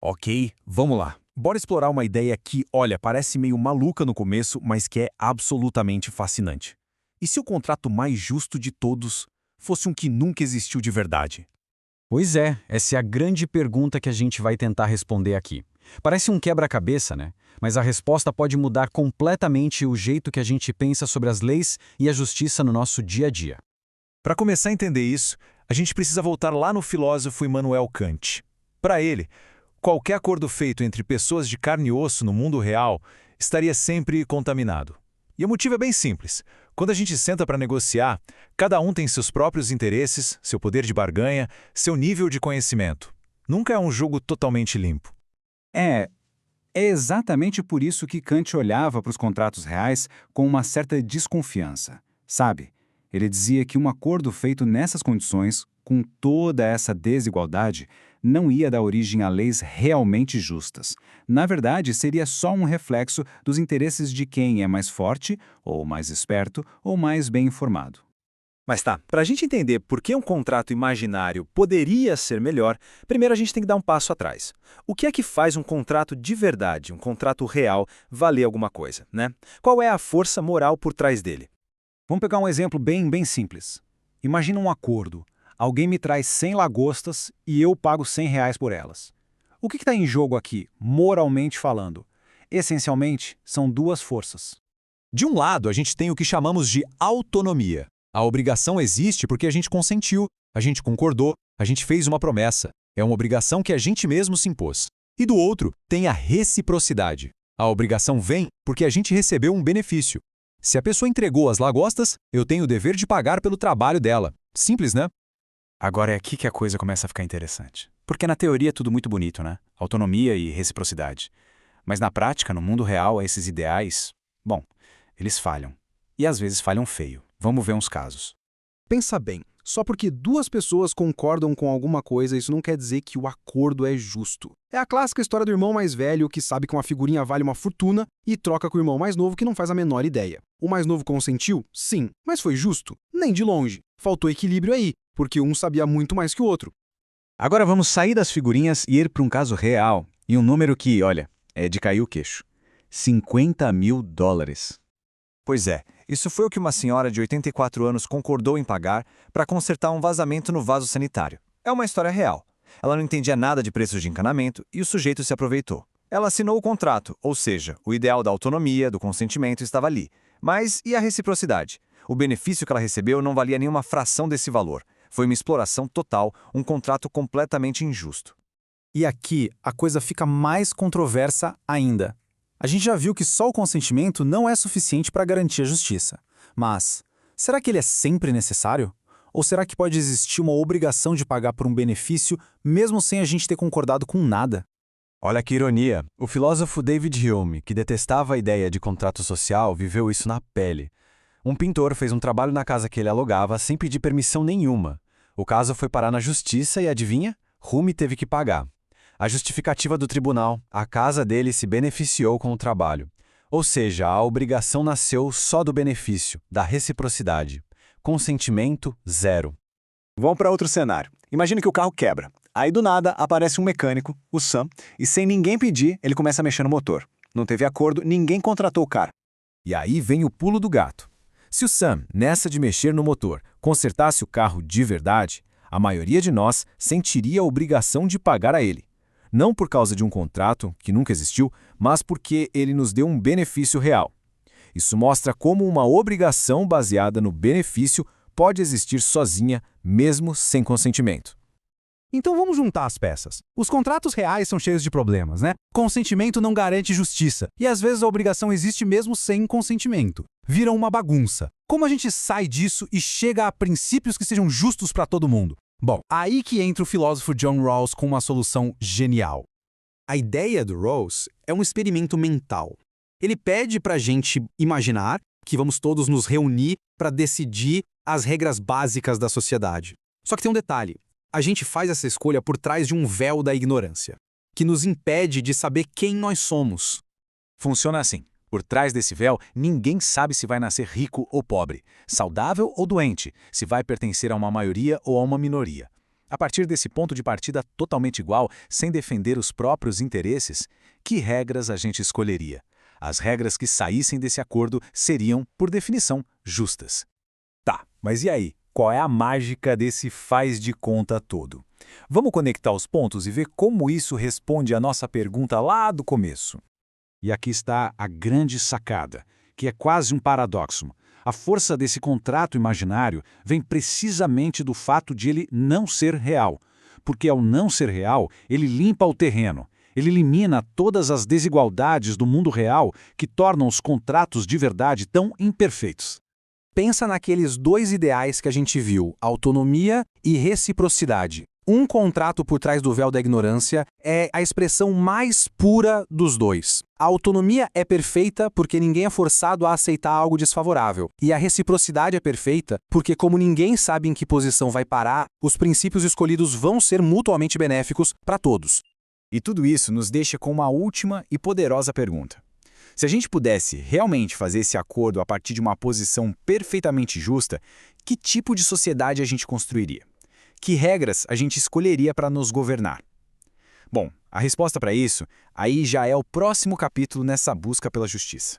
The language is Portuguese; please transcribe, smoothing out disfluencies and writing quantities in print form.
Ok, vamos lá. Bora explorar uma ideia que, olha, parece meio maluca no começo, mas que é absolutamente fascinante. E se o contrato mais justo de todos fosse um que nunca existiu de verdade? Pois é, essa é a grande pergunta que a gente vai tentar responder aqui. Parece um quebra-cabeça, né? Mas a resposta pode mudar completamente o jeito que a gente pensa sobre as leis e a justiça no nosso dia a dia. Para começar a entender isso, a gente precisa voltar lá no filósofo Immanuel Kant. Para ele, qualquer acordo feito entre pessoas de carne e osso no mundo real estaria sempre contaminado. E o motivo é bem simples. Quando a gente senta para negociar, cada um tem seus próprios interesses, seu poder de barganha, seu nível de conhecimento. Nunca é um jogo totalmente limpo. É exatamente por isso que Kant olhava para os contratos reais com uma certa desconfiança. Sabe? Ele dizia que um acordo feito nessas condições, com toda essa desigualdade, não ia dar origem a leis realmente justas. Na verdade, seria só um reflexo dos interesses de quem é mais forte, ou mais esperto, ou mais bem informado. Mas tá, para a gente entender por que um contrato imaginário poderia ser melhor, primeiro a gente tem que dar um passo atrás. O que é que faz um contrato de verdade, um contrato real, valer alguma coisa, né? Qual é a força moral por trás dele? Vamos pegar um exemplo bem simples. Imagina um acordo. Alguém me traz 100 lagostas e eu pago R$ 100 por elas. O que está em jogo aqui, moralmente falando? Essencialmente, são duas forças. De um lado, a gente tem o que chamamos de autonomia. A obrigação existe porque a gente consentiu, a gente concordou, a gente fez uma promessa. É uma obrigação que a gente mesmo se impôs. E do outro, tem a reciprocidade. A obrigação vem porque a gente recebeu um benefício. Se a pessoa entregou as lagostas, eu tenho o dever de pagar pelo trabalho dela. Simples, né? Agora é aqui que a coisa começa a ficar interessante. Porque na teoria é tudo muito bonito, né? Autonomia e reciprocidade. Mas na prática, no mundo real, esses ideais, bom, eles falham. E às vezes falham feio. Vamos ver uns casos. Pensa bem, só porque duas pessoas concordam com alguma coisa, isso não quer dizer que o acordo é justo. É a clássica história do irmão mais velho que sabe que uma figurinha vale uma fortuna e troca com o irmão mais novo que não faz a menor ideia. O mais novo consentiu? Sim. Mas foi justo? Nem de longe. Faltou equilíbrio aí, porque um sabia muito mais que o outro. Agora vamos sair das figurinhas e ir para um caso real. E um número que, olha, é de cair o queixo. $50 mil. Pois é, isso foi o que uma senhora de 84 anos concordou em pagar para consertar um vazamento no vaso sanitário. É uma história real. Ela não entendia nada de preços de encanamento e o sujeito se aproveitou. Ela assinou o contrato, ou seja, o ideal da autonomia, do consentimento estava ali. Mas e a reciprocidade? O benefício que ela recebeu não valia nenhuma fração desse valor. Foi uma exploração total, um contrato completamente injusto. E aqui a coisa fica mais controversa ainda. A gente já viu que só o consentimento não é suficiente para garantir a justiça. Mas, será que ele é sempre necessário? Ou será que pode existir uma obrigação de pagar por um benefício mesmo sem a gente ter concordado com nada? Olha que ironia. O filósofo David Hume, que detestava a ideia de contrato social, viveu isso na pele. Um pintor fez um trabalho na casa que ele alugava sem pedir permissão nenhuma. O caso foi parar na justiça e adivinha? Hume teve que pagar. A justificativa do tribunal, a casa dele se beneficiou com o trabalho. Ou seja, a obrigação nasceu só do benefício, da reciprocidade. Consentimento, zero. Vamos para outro cenário. Imagina que o carro quebra. Aí do nada aparece um mecânico, o Sam, e sem ninguém pedir, ele começa a mexer no motor. Não teve acordo, ninguém contratou o cara. E aí vem o pulo do gato. Se o Sam, nessa de mexer no motor, consertasse o carro de verdade, a maioria de nós sentiria a obrigação de pagar a ele. Não por causa de um contrato, que nunca existiu, mas porque ele nos deu um benefício real. Isso mostra como uma obrigação baseada no benefício pode existir sozinha, mesmo sem consentimento. Então vamos juntar as peças. Os contratos reais são cheios de problemas, né? Consentimento não garante justiça, e às vezes a obrigação existe mesmo sem consentimento. Vira uma bagunça. Como a gente sai disso e chega a princípios que sejam justos para todo mundo? Bom, aí que entra o filósofo John Rawls com uma solução genial. A ideia do Rawls é um experimento mental. Ele pede para a gente imaginar que vamos todos nos reunir para decidir as regras básicas da sociedade. Só que tem um detalhe. A gente faz essa escolha por trás de um véu da ignorância, que nos impede de saber quem nós somos. Funciona assim. Por trás desse véu, ninguém sabe se vai nascer rico ou pobre, saudável ou doente, se vai pertencer a uma maioria ou a uma minoria. A partir desse ponto de partida totalmente igual, sem defender os próprios interesses, que regras a gente escolheria? As regras que saíssem desse acordo seriam, por definição, justas. Tá, mas e aí? Qual é a mágica desse faz de conta todo? Vamos conectar os pontos e ver como isso responde à nossa pergunta lá do começo. E aqui está a grande sacada, que é quase um paradoxo. A força desse contrato imaginário vem precisamente do fato de ele não ser real, porque ao não ser real, ele limpa o terreno, ele elimina todas as desigualdades do mundo real que tornam os contratos de verdade tão imperfeitos. Pensa naqueles dois ideais que a gente viu, autonomia e reciprocidade. Um contrato por trás do véu da ignorância é a expressão mais pura dos dois. A autonomia é perfeita porque ninguém é forçado a aceitar algo desfavorável. E a reciprocidade é perfeita porque, como ninguém sabe em que posição vai parar, os princípios escolhidos vão ser mutuamente benéficos para todos. E tudo isso nos deixa com uma última e poderosa pergunta. Se a gente pudesse realmente fazer esse acordo a partir de uma posição perfeitamente justa, que tipo de sociedade a gente construiria? Que regras a gente escolheria para nos governar? Bom, a resposta para isso aí já é o próximo capítulo nessa busca pela justiça.